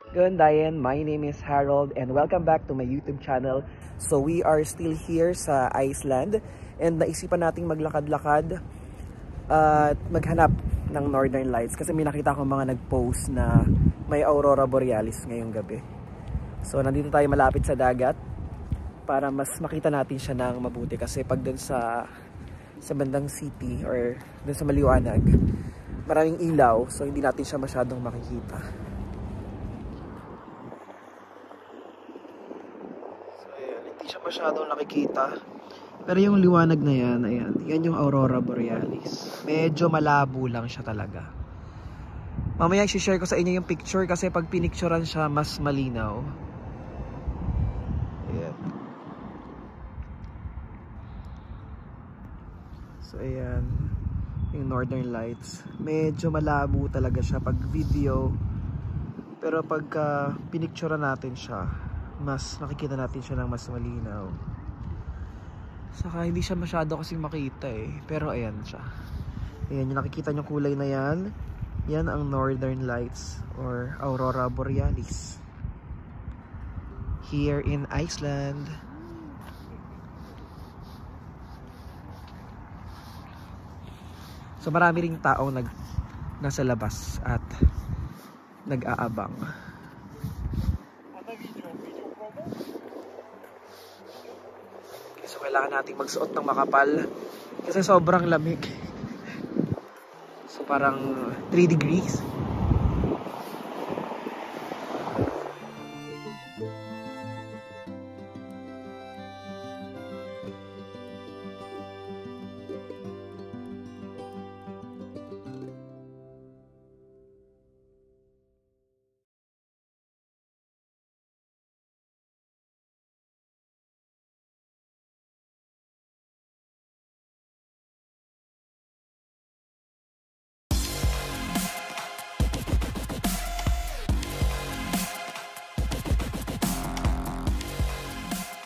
Good, Diane. My name is Harold and welcome back to my YouTube channel. So we are still here sa Iceland and naisipan nating maglakad-lakad at maghanap ng Northern Lights kasi may nakita akong mga nag-post na may Aurora Borealis ngayong gabi. So nandito tayo malapit sa dagat para mas makita natin siya ng mabuti kasi pag dun sa bandang city or dun sa maliwanag, maraming ilaw so hindi natin siya masyadong makikita. Siya masyadong nakikita. Pero yung liwanag na yan, ayan, yan yung Aurora Borealis. Medyo malabo lang siya talaga. Mamaya i-share ko sa inyo yung picture kasi pag pinicturean siya, mas malinaw. Ayan. So ayan, yung Northern Lights. Medyo malabo talaga siya pag video. Pero pag pinicturean natin siya, mas nakikita natin siya ng mas malinaw. Saka hindi siya masyado kasing makita eh. Pero ayan siya. Ayan yung nakikita nyo kulay na yan. Yan ang Northern Lights or Aurora Borealis. Here in Iceland. So marami ring tao nasa labas at nag-aabang. So kailangan nating magsuot ng makapal kasi sobrang lamig. So parang 3 degrees.